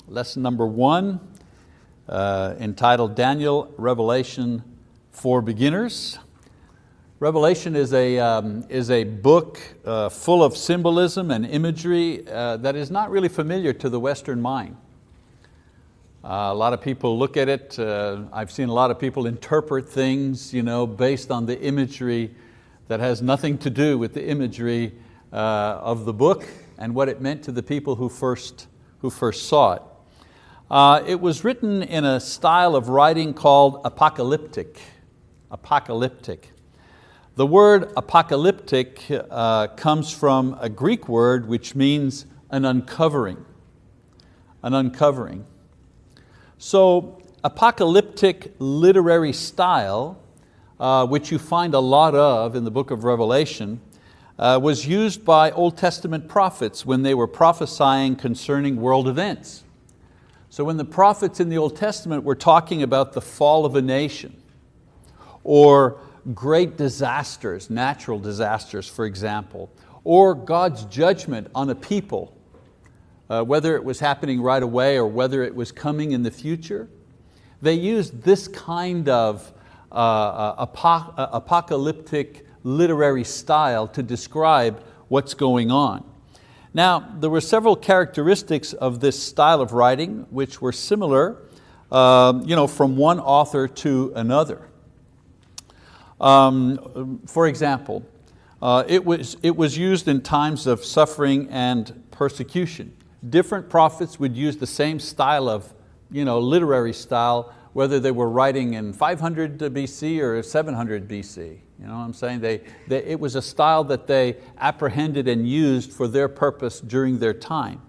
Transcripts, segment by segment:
Lesson number 1, entitled Daniel, Revelation for Beginners. Revelation is a book full of symbolism and imagery that is not really familiar to the Western mind. A lot of people look at it, I've seen a lot of people interpret things based on the imagery that has nothing to do with the imagery of the book and what it meant to the people who first saw it. It was written in a style of writing called apocalyptic. The word apocalyptic comes from a Greek word which means an uncovering. So apocalyptic literary style, which you find a lot of in the book of Revelation, was used by Old Testament prophets when they were prophesying concerning world events. So when the prophets in the Old Testament were talking about the fall of a nation, or great disasters, natural disasters for example, or God's judgment on a people, whether it was happening right away or whether it was coming in the future, they used this kind of apocalyptic literary style to describe what's going on. Now, there were several characteristics of this style of writing which were similar from one author to another. For example, it was used in times of suffering and persecution. Different prophets would use the same style of literary style, whether they were writing in 500 BC or 700 BC. You know what I'm saying? It was a style that they apprehended and used for their purpose during their time.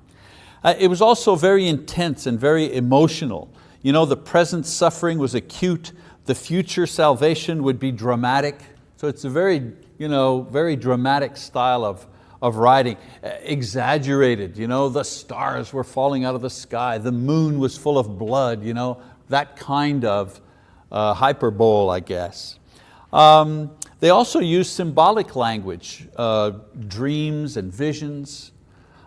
It was also very intense and very emotional. The present suffering was acute, the future salvation would be dramatic. So it's a very dramatic style of writing. Exaggerated, the stars were falling out of the sky, the moon was full of blood, that kind of hyperbole, I guess. They also use symbolic language, dreams and visions.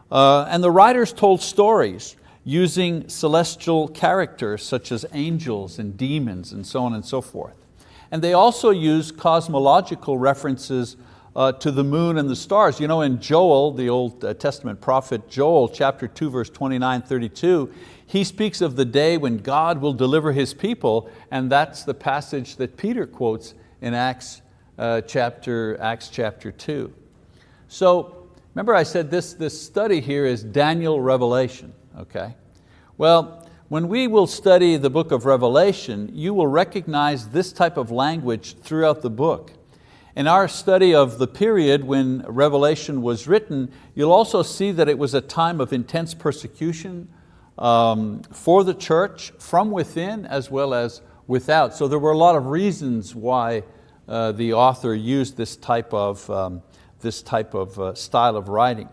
And the writers told stories using celestial characters such as angels and demons and so on and so forth. And they also use cosmological references to the moon and the stars. In Joel, the Old Testament prophet Joel, chapter 2, verse 29-32, he speaks of the day when God will deliver His people, and that's the passage that Peter quotes in Acts chapter 2. So remember I said this study here is Daniel Revelation, okay? Well, when we will study the book of Revelation, you will recognize this type of language throughout the book. In our study of the period when Revelation was written, you'll also see that it was a time of intense persecution for the church from within as well as without. So there were a lot of reasons why the author used this type of style of writing.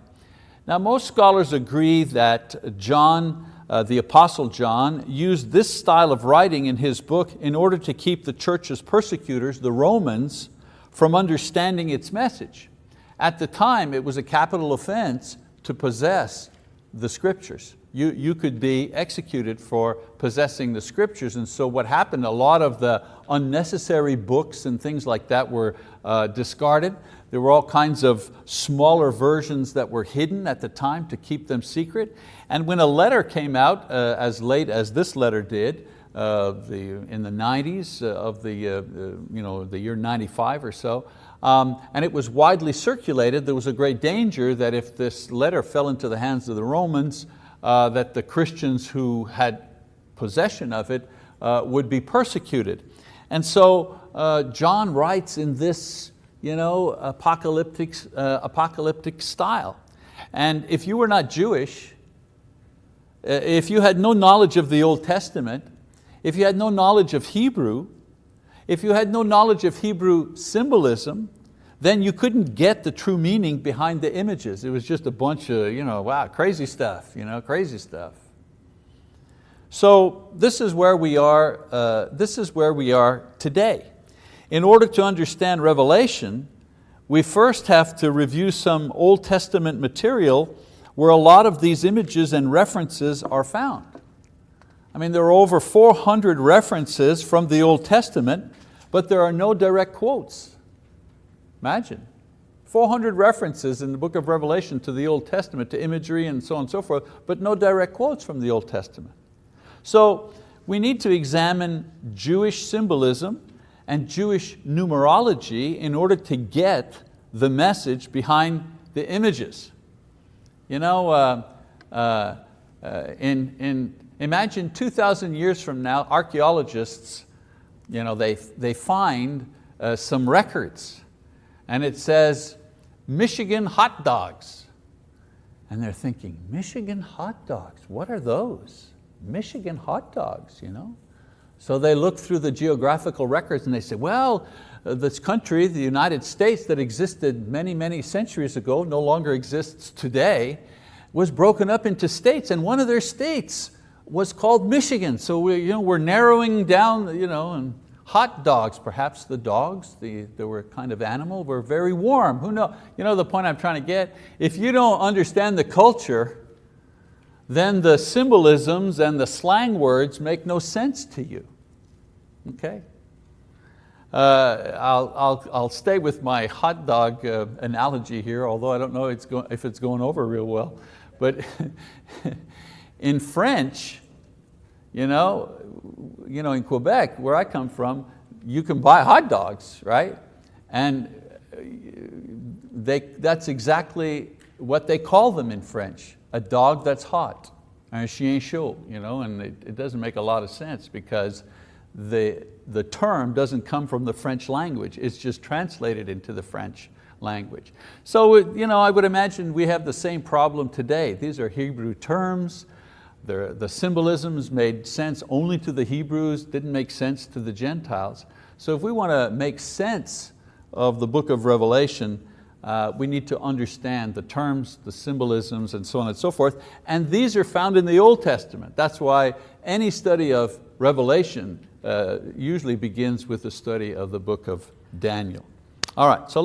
Now most scholars agree that John, the Apostle John, used this style of writing in his book in order to keep the church's persecutors, the Romans, from understanding its message. At the time, it was a capital offense to possess the scriptures. You could be executed for possessing the scriptures, and so what happened, a lot of the unnecessary books and things like that were discarded. There were all kinds of smaller versions that were hidden at the time to keep them secret. And when a letter came out, as late as this letter did, in the 90s of the year 95 or so, and it was widely circulated, there was a great danger that if this letter fell into the hands of the Romans, that the Christians who had possession of it would be persecuted. And so John writes in this apocalyptic style. And if you were not Jewish, if you had no knowledge of the Old Testament, if you had no knowledge of Hebrew, if you had no knowledge of Hebrew symbolism, then you couldn't get the true meaning behind the images. It was just a bunch of, wow, crazy stuff, crazy stuff. So this is where we are today. In order to understand Revelation, we first have to review some Old Testament material where a lot of these images and references are found. I mean, there are over 400 references from the Old Testament, but there are no direct quotes. Imagine, 400 references in the book of Revelation to the Old Testament, to imagery and so on and so forth, but no direct quotes from the Old Testament. So we need to examine Jewish symbolism and Jewish numerology in order to get the message behind the images. You know, imagine 2,000 years from now, archaeologists, you know, they find some records, and it says Michigan hot dogs. And they're thinking, Michigan hot dogs, what are those? Michigan hot dogs, you know? So they look through the geographical records and they say, well, this country, the United States, that existed many, many centuries ago, no longer exists today, was broken up into states, and one of their states was called Michigan. So we're narrowing down, and hot dogs, perhaps the dogs, they were a kind of animal, were very warm. Who knows? You know the point I'm trying to get? If you don't understand the culture, then the symbolisms and the slang words make no sense to you. Okay? I'll stay with my hot dog analogy here, although I don't know if it's going over real well. But in French, in Quebec, where I come from, you can buy hot dogs, right? And that's exactly what they call them in French, a dog that's hot, un chien chaud, and it doesn't make a lot of sense because the term doesn't come from the French language, it's just translated into the French language. So I would imagine we have the same problem today. These are Hebrew terms. The symbolisms made sense only to the Hebrews, didn't make sense to the Gentiles. So if we want to make sense of the book of Revelation, we need to understand the terms, the symbolisms, and so on and so forth. And these are found in the Old Testament. That's why any study of Revelation usually begins with the study of the book of Daniel. All right, so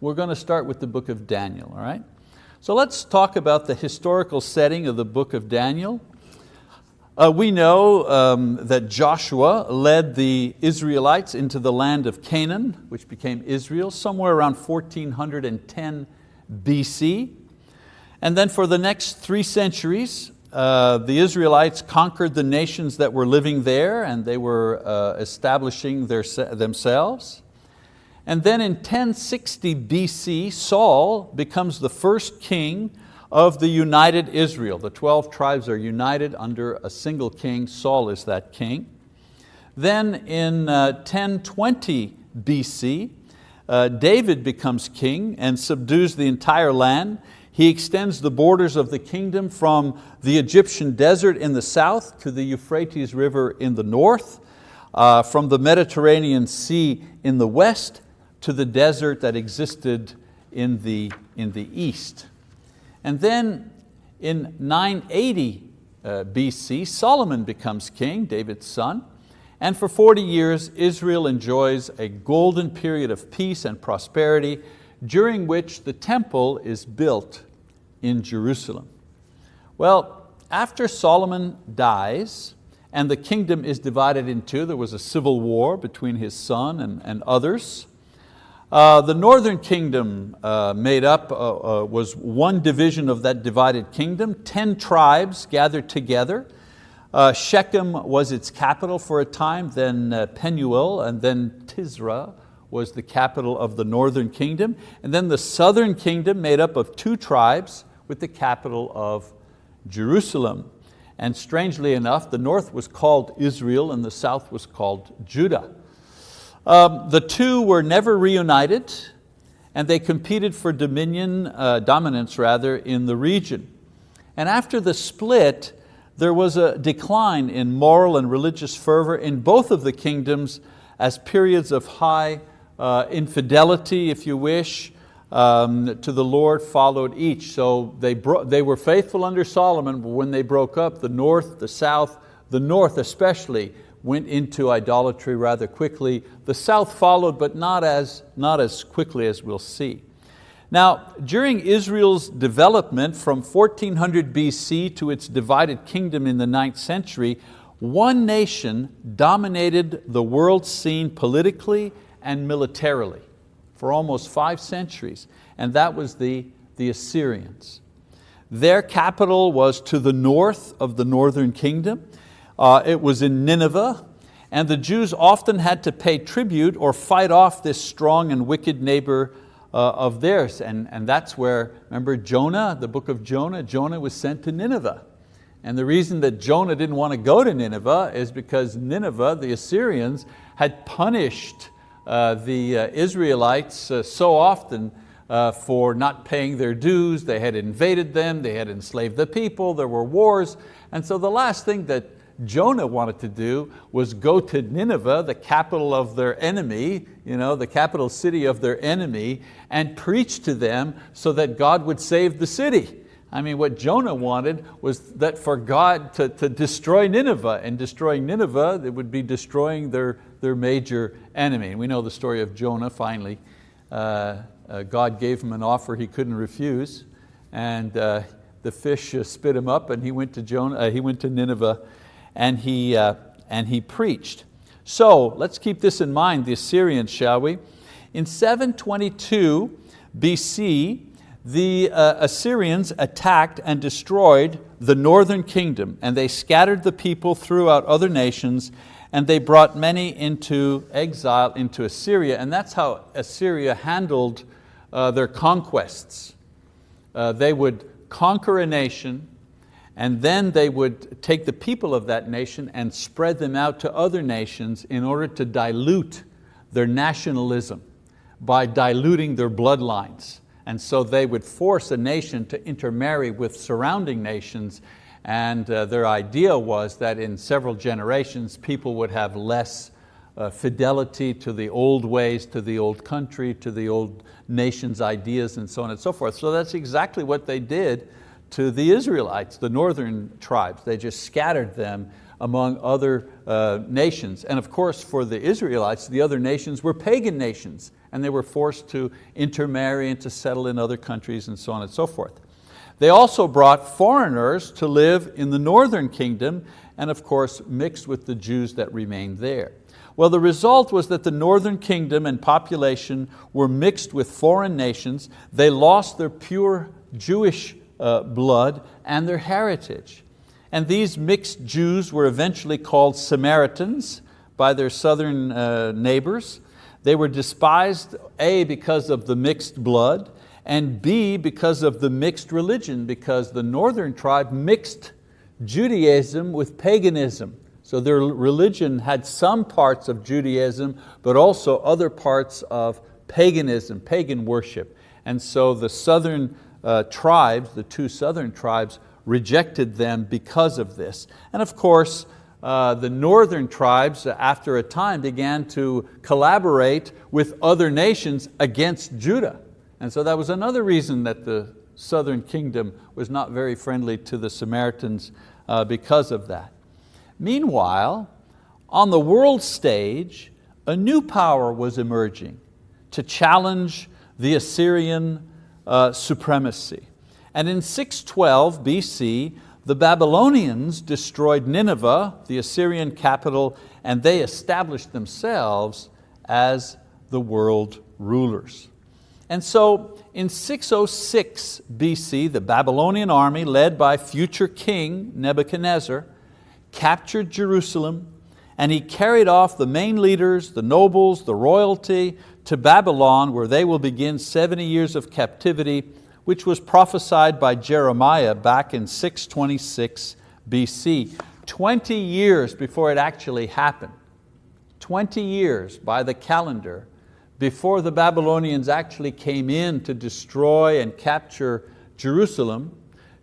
we're going to start with the book of Daniel, all right? So let's talk about the historical setting of the book of Daniel. We know that Joshua led the Israelites into the land of Canaan, which became Israel, somewhere around 1410 BC. And then for the next 3 centuries, the Israelites conquered the nations that were living there, and they were establishing themselves. And then in 1060 BC, Saul becomes the first king of the united Israel. The 12 tribes are united under a single king. Saul is that king. Then in 1020 BC, David becomes king and subdues the entire land. He extends the borders of the kingdom from the Egyptian desert in the south to the Euphrates River in the north, from the Mediterranean Sea in the west to the desert that existed in the east. And then in 980 BC, Solomon becomes king, David's son, and for 40 years Israel enjoys a golden period of peace and prosperity, during which the temple is built in Jerusalem. Well, after Solomon dies and the kingdom is divided in two, there was a civil war between his son and others. The northern kingdom was one division of that divided kingdom. 10 tribes gathered together. Shechem was its capital for a time, then Penuel, and then Tisra was the capital of the northern kingdom. And then the southern kingdom made up of 2 tribes with the capital of Jerusalem. And strangely enough, the north was called Israel and the south was called Judah. The two were never reunited, and they competed for dominance in the region. And after the split, there was a decline in moral and religious fervor in both of the kingdoms, as periods of high infidelity, if you wish, to the Lord followed each. So they were faithful under Solomon, but when they broke up, the north, the south, the north especially, went into idolatry rather quickly. The south followed, but not as quickly as we'll see. Now, during Israel's development from 1400 BC to its divided kingdom in the 9th century, one nation dominated the world scene politically and militarily for almost 5 centuries, and that was the Assyrians. Their capital was to the north of the northern kingdom. It was in Nineveh, and the Jews often had to pay tribute or fight off this strong and wicked neighbor of theirs. And that's where, remember Jonah, the book of Jonah? Jonah was sent to Nineveh. And the reason that Jonah didn't want to go to Nineveh is because Nineveh, the Assyrians, had punished the Israelites so often for not paying their dues. They had invaded them, they had enslaved the people, there were wars. And so the last thing that Jonah wanted to do was go to Nineveh, the capital of their enemy, the capital city of their enemy, and preach to them so that God would save the city. I mean, what Jonah wanted was that for God to destroy Nineveh, and destroying Nineveh, it would be destroying their major enemy. And we know the story of Jonah. Finally, God gave him an offer he couldn't refuse, and the fish spit him up, and he went to Nineveh, and he preached. So let's keep this in mind, the Assyrians, shall we? In 722 BC, the Assyrians attacked and destroyed the northern kingdom, and they scattered the people throughout other nations, and they brought many into exile into Assyria. And that's how Assyria handled their conquests. They would conquer a nation, and then they would take the people of that nation and spread them out to other nations in order to dilute their nationalism by diluting their bloodlines. And so they would force a nation to intermarry with surrounding nations, and their idea was that in several generations people would have less fidelity to the old ways, to the old country, to the old nation's ideas, and so on and so forth. So that's exactly what they did to the Israelites, the northern tribes. They just scattered them among other nations. And of course for the Israelites, the other nations were pagan nations, and they were forced to intermarry and to settle in other countries and so on and so forth. They also brought foreigners to live in the northern kingdom, and of course mixed with the Jews that remained there. Well, the result was that the northern kingdom and population were mixed with foreign nations. They lost their pure Jewish blood and their heritage. And these mixed Jews were eventually called Samaritans by their southern neighbors. They were despised, A, because of the mixed blood, and B, because of the mixed religion, because the northern tribe mixed Judaism with paganism. So their religion had some parts of Judaism, but also other parts of paganism, pagan worship. And so the southern tribes, the 2 southern tribes, rejected them because of this. And of course, the northern tribes, after a time, began to collaborate with other nations against Judah. And so that was another reason that the southern kingdom was not very friendly to the Samaritans because of that. Meanwhile, on the world stage, a new power was emerging to challenge the Assyrian supremacy. And in 612 BC, the Babylonians destroyed Nineveh, the Assyrian capital, and they established themselves as the world rulers. And so in 606 BC, the Babylonian army, led by future king Nebuchadnezzar, captured Jerusalem, and he carried off the main leaders, the nobles, the royalty, to Babylon, where they will begin 70 years of captivity, which was prophesied by Jeremiah back in 626 BC, 20 years before it actually happened. 20 years by the calendar before the Babylonians actually came in to destroy and capture Jerusalem,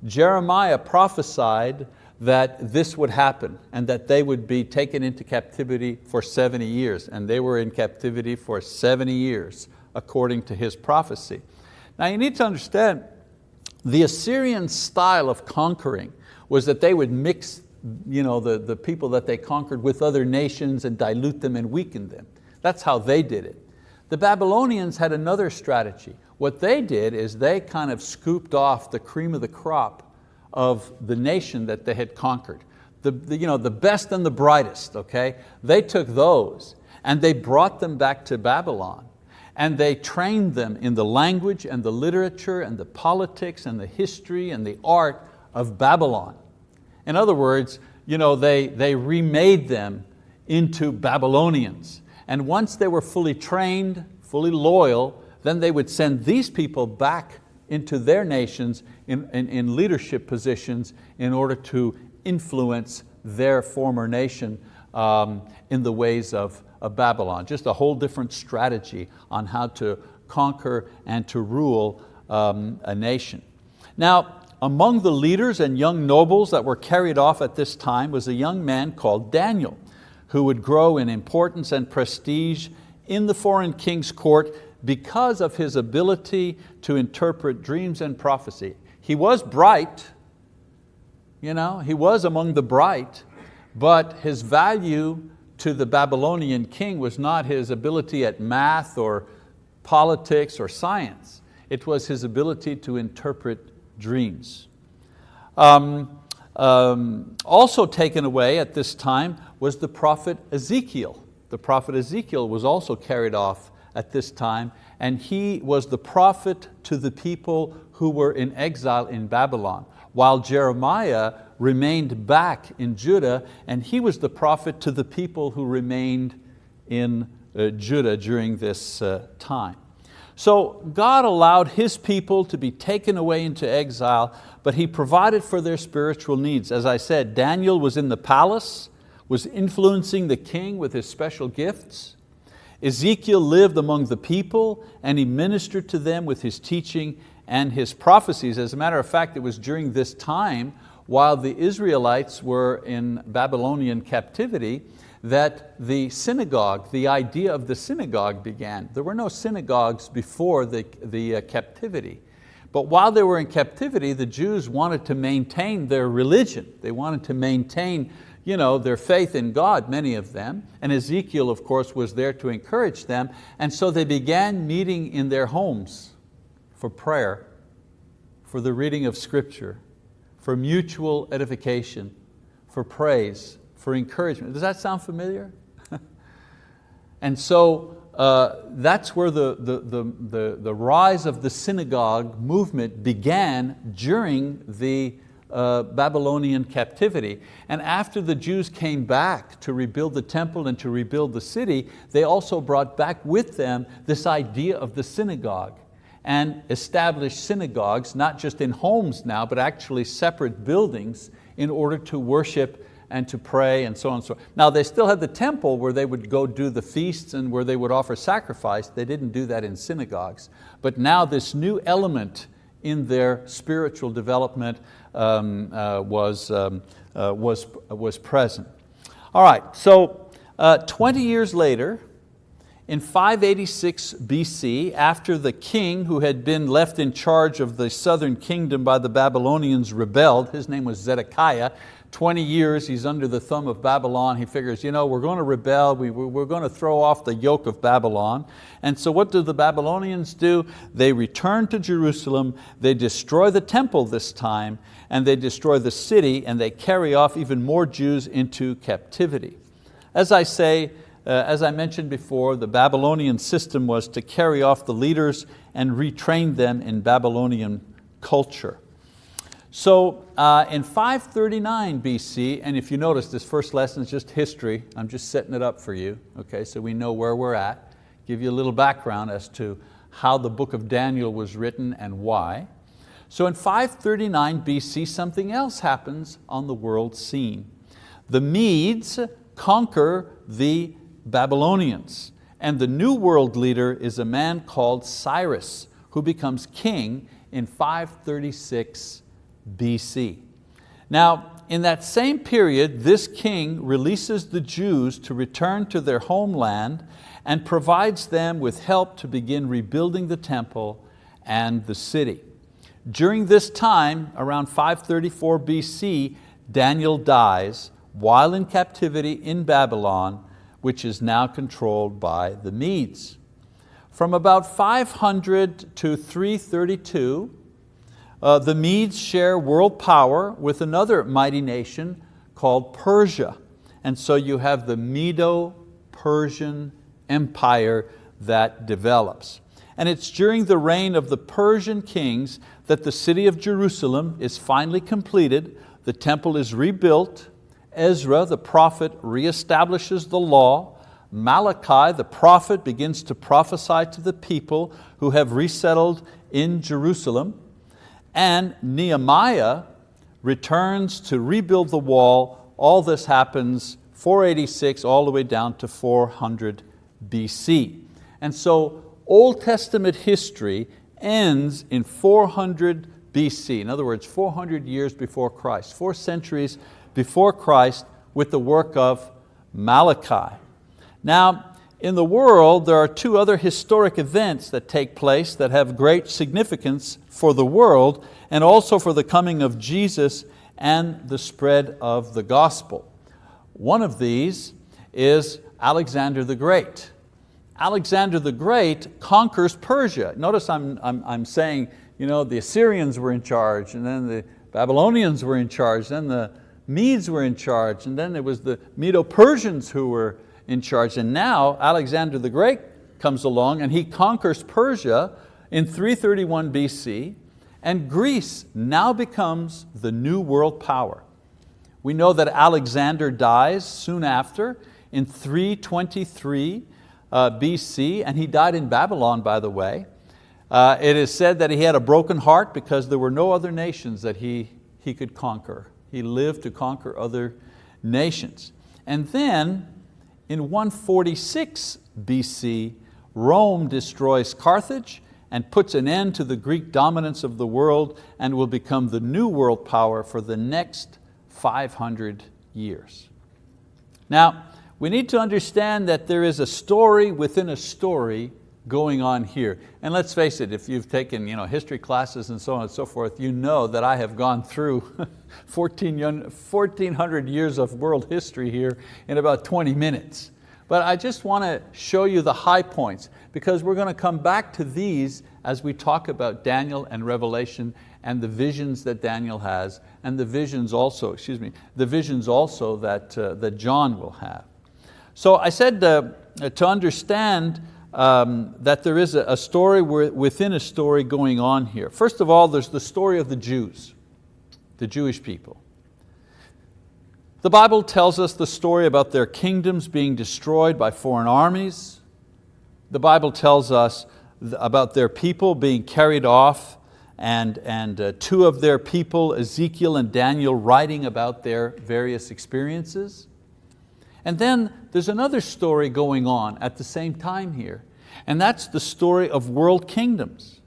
Jeremiah prophesied that this would happen and that they would be taken into captivity for 70 years. And they were in captivity for 70 years, according to his prophecy. Now you need to understand, the Assyrian style of conquering was that they would mix the people that they conquered with other nations and dilute them and weaken them. That's how they did it. The Babylonians had another strategy. What they did is they kind of scooped off the cream of the crop of the nation that they had conquered. the best and the brightest, okay? They took those and they brought them back to Babylon, and they trained them in the language and the literature and the politics and the history and the art of Babylon. In other words, they remade them into Babylonians. And once they were fully trained, fully loyal, then they would send these people back into their nations in leadership positions in order to influence their former nation in the ways of Babylon. Just a whole different strategy on how to conquer and to rule a nation. Now, among the leaders and young nobles that were carried off at this time was a young man called Daniel, who would grow in importance and prestige in the foreign king's court because of his ability to interpret dreams and prophecy. He was bright, he was among the bright, but his value to the Babylonian king was not his ability at math or politics or science. It was his ability to interpret dreams. Also taken away at this time was the prophet Ezekiel. The prophet Ezekiel was also carried off at this time, and he was the prophet to the people who were in exile in Babylon, while Jeremiah remained back in Judah, and he was the prophet to the people who remained in Judah during this time. So God allowed His people to be taken away into exile, but He provided for their spiritual needs. As I said, Daniel was in the palace, was influencing the king with his special gifts. Ezekiel lived among the people, and he ministered to them with his teaching and his prophecies. As a matter of fact, it was during this time, while the Israelites were in Babylonian captivity, that the synagogue, the idea of the synagogue began. There were no synagogues before the captivity. But while they were in captivity, the Jews wanted to maintain their religion. They wanted to maintain their faith in God, many of them. And Ezekiel, of course, was there to encourage them. And so they began meeting in their homes for prayer, for the reading of Scripture, for mutual edification, for praise, for encouragement. Does that sound familiar? And so that's where the rise of the synagogue movement began during the Babylonian captivity. And after the Jews came back to rebuild the temple and to rebuild the city, they also brought back with them this idea of the synagogue and established synagogues, not just in homes now, but actually separate buildings in order to worship and to pray and so on and so on. Now they still had the temple where they would go do the feasts and where they would offer sacrifice. They didn't do that in synagogues. But now this new element in their spiritual development was present. All right, so 20 years later, in 586 BC, after the king who had been left in charge of the southern kingdom by the Babylonians rebelled, his name was Zedekiah. 20 years he's under the thumb of Babylon. He figures, we're going to rebel, we're going to throw off the yoke of Babylon. And so what do the Babylonians do? They return to Jerusalem, they destroy the temple this time, and they destroy the city, and they carry off even more Jews into captivity. As I mentioned before, the Babylonian system was to carry off the leaders and retrain them in Babylonian culture. So in 539 BC, and if you notice this first lesson is just history, I'm just setting it up for you, okay, so we know where we're at, give you a little background as to how the book of Daniel was written and why. So in 539 BC, something else happens on the world scene. The Medes conquer the Babylonians, and the new world leader is a man called Cyrus, who becomes king in 536 BC. Now, in that same period, this king releases the Jews to return to their homeland and provides them with help to begin rebuilding the temple and the city. During this time, around 534 BC, Daniel dies while in captivity in Babylon, which is now controlled by the Medes. From about 500 to 332, the Medes share world power with another mighty nation called Persia. And so you have the Medo-Persian Empire that develops. And it's during the reign of the Persian kings that the city of Jerusalem is finally completed, the temple is rebuilt, Ezra the prophet reestablishes the law, Malachi the prophet begins to prophesy to the people who have resettled in Jerusalem, and Nehemiah returns to rebuild the wall. All this happens 486 all the way down to 400 BC. And so Old Testament history ends in 400 BC. In other words, 400 years before Christ, 4 centuries before Christ, with the work of Malachi. Now, in the world, there are 2 other historic events that take place that have great significance for the world and also for the coming of Jesus and the spread of the gospel. One of these is Alexander the Great. Alexander the Great conquers Persia. Notice I'm saying, the Assyrians were in charge, and then the Babylonians were in charge, then the Medes were in charge, and then it was the Medo-Persians who were in charge. And now Alexander the Great comes along and he conquers Persia in 331 BC, and Greece now becomes the new world power. We know that Alexander dies soon after in 323 BC, and he died in Babylon, by the way. It is said that he had a broken heart because there were no other nations that he could conquer. He lived to conquer other nations. And then in 146 BC, Rome destroys Carthage and puts an end to the Greek dominance of the world and will become the new world power for the next 500 years. Now, we need to understand that there is a story within a story going on here. And let's face it, if you've taken history classes and so on and so forth, you know that I have gone through 1,400 years of world history here in about 20 minutes. But I just want to show you the high points, because we're going to come back to these as we talk about Daniel and Revelation and the visions that Daniel has, and the visions also, that John will have. So I said to understand that there is a story within a story going on here. First of all, there's the story of the Jews, the Jewish people. The Bible tells us the story about their kingdoms being destroyed by foreign armies. The Bible tells us about their people being carried off, and 2 of their people, Ezekiel and Daniel, writing about their various experiences. And then there's another story going on at the same time here, and that's the story of world kingdoms.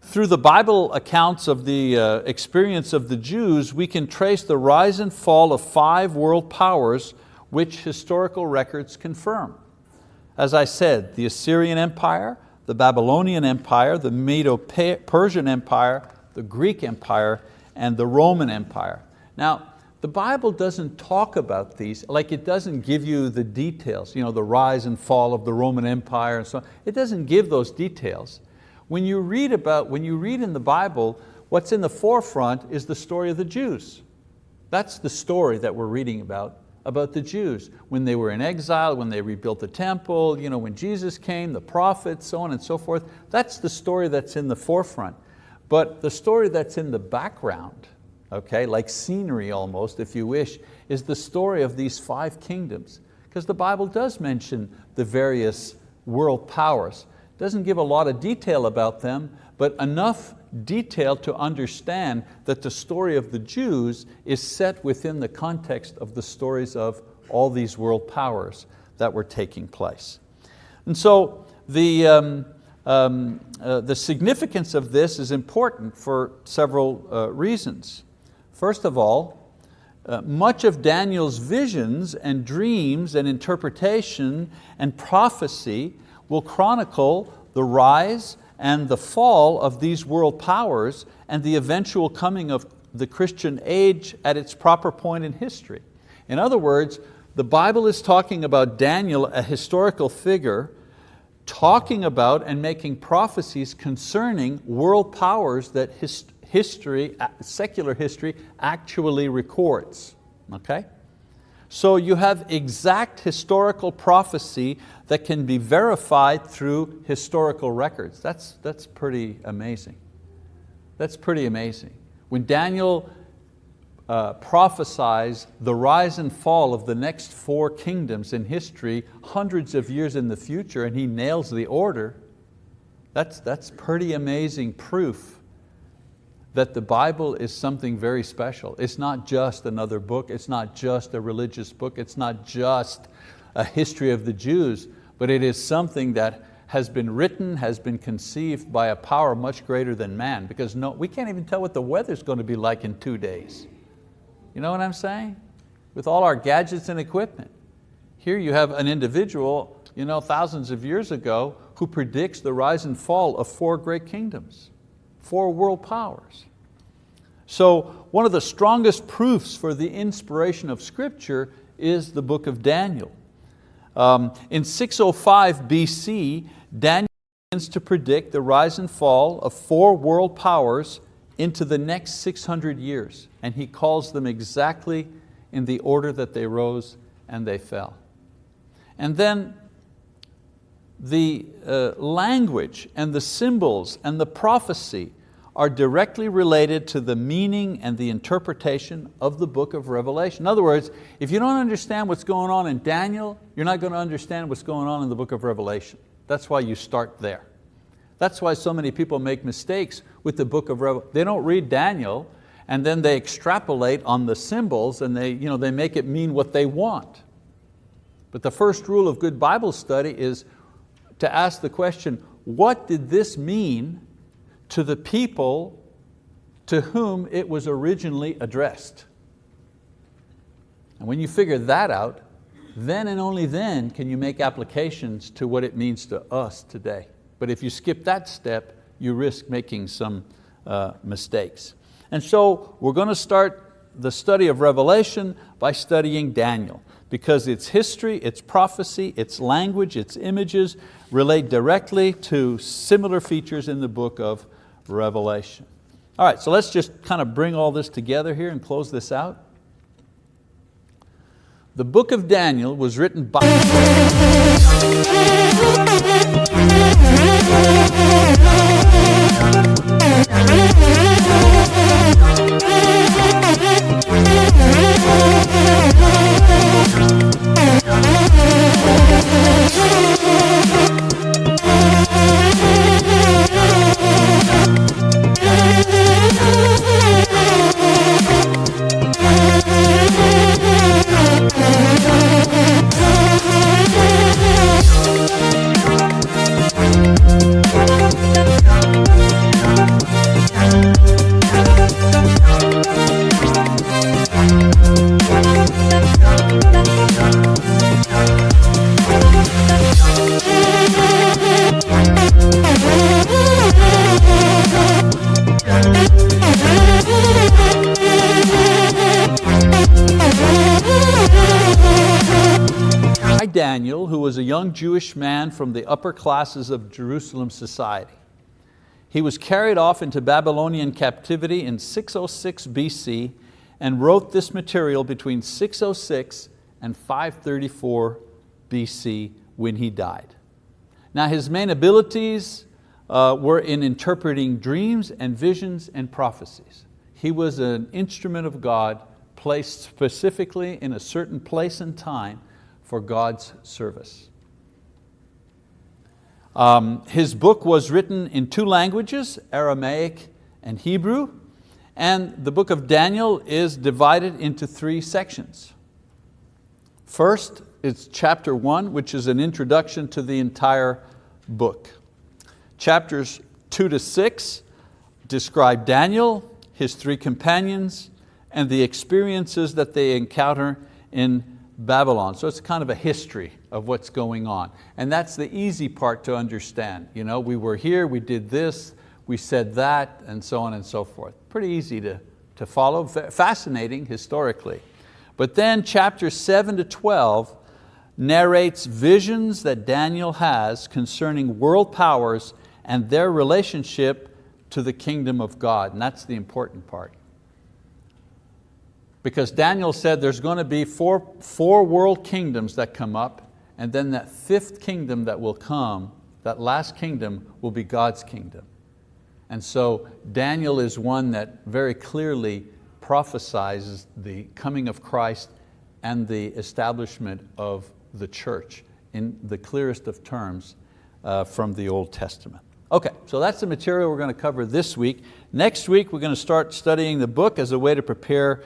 Through the Bible accounts of the experience of the Jews, we can trace the rise and fall of 5 world powers which historical records confirm. As I said, the Assyrian Empire, the Babylonian Empire, the Medo-Persian Empire, the Greek Empire, and the Roman Empire. Now, the Bible doesn't talk about these, like it doesn't give you the details, the rise and fall of the Roman Empire and so on. It doesn't give those details. When you read in the Bible, what's in the forefront is the story of the Jews. That's the story that we're reading about the Jews. When they were in exile, when they rebuilt the temple, when Jesus came, the prophets, so on and so forth. That's the story that's in the forefront. But the story that's in the background, okay, like scenery almost, if you wish, is the story of these 5 kingdoms. Because the Bible does mention the various world powers. It doesn't give a lot of detail about them, but enough detail to understand that the story of the Jews is set within the context of the stories of all these world powers that were taking place. And so the significance of this is important for several reasons. First of all, much of Daniel's visions and dreams and interpretation and prophecy will chronicle the rise and the fall of these world powers and the eventual coming of the Christian age at its proper point in history. In other words, the Bible is talking about Daniel, a historical figure, talking about and making prophecies concerning world powers that secular history actually records. Okay? So you have exact historical prophecy that can be verified through historical records. That's pretty amazing. That's pretty amazing. When Daniel prophesies the rise and fall of the next 4 kingdoms in history, hundreds of years in the future, and he nails the order, that's pretty amazing proof that the Bible is something very special. It's not just another book, it's not just a religious book, it's not just a history of the Jews, but it is something that has been written, has been conceived by a power much greater than man, because we can't even tell what the weather's going to be like in 2 days. You know what I'm saying? With all our gadgets and equipment. Here you have an individual, thousands of years ago, who predicts the rise and fall of 4 great kingdoms, 4 world powers. So one of the strongest proofs for the inspiration of Scripture is the book of Daniel. In 605 BC, Daniel begins to predict the rise and fall of 4 world powers into the next 600 years. And he calls them exactly in the order that they rose and they fell. And then the language and the symbols and the prophecy are directly related to the meaning and the interpretation of the book of Revelation. In other words, if you don't understand what's going on in Daniel, you're not going to understand what's going on in the book of Revelation. That's why you start there. That's why so many people make mistakes with the book of Revelation. They don't read Daniel and then they extrapolate on the symbols and they make it mean what they want. But the first rule of good Bible study is to ask the question, what did this mean to the people to whom it was originally addressed? And when you figure that out, then and only then can you make applications to what it means to us today. But if you skip that step, you risk making some mistakes. And so we're going to start the study of Revelation by studying Daniel, because its history, its prophecy, its language, its images relate directly to similar features in the book of Revelation. All right, so let's just kind of bring all this together here and close this out. The book of Daniel was written by Daniel, who was a young Jewish man from the upper classes of Jerusalem society. He was carried off into Babylonian captivity in 606 BC and wrote this material between 606 and 534 BC when he died. Now his main abilities were in interpreting dreams and visions and prophecies. He was an instrument of God placed specifically in a certain place and time for God's service. His book was written in 2 languages, Aramaic and Hebrew, and the book of Daniel is divided into 3 sections. First, it's chapter 1, which is an introduction to the entire book. Chapters 2 to 6 describe Daniel, his 3 companions, and the experiences that they encounter in Babylon. So it's kind of a history of what's going on. And that's the easy part to understand. We were here, we did this, we said that, and so on and so forth. Pretty easy to follow, fascinating historically. But then chapters 7 to 12 narrates visions that Daniel has concerning world powers and their relationship to the kingdom of God. And that's the important part. Because Daniel said there's going to be four world kingdoms that come up, and then that fifth kingdom that will come, that last kingdom, will be God's kingdom. And so Daniel is one that very clearly prophesies the coming of Christ and the establishment of the church in the clearest of terms from the Old Testament. Okay, so that's the material we're going to cover this week. Next week we're going to start studying the book as a way to prepare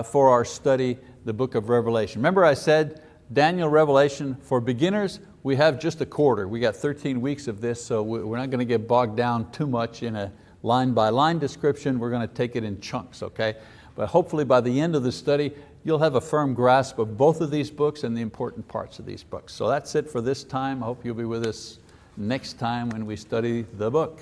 for our study, the book of Revelation. Remember I said Daniel, Revelation, for beginners, we have just a quarter. We got 13 weeks of this, so we're not going to get bogged down too much in a line by line description. We're going to take it in chunks, okay? But hopefully by the end of the study, you'll have a firm grasp of both of these books and the important parts of these books. So that's it for this time. I hope you'll be with us next time when we study the book.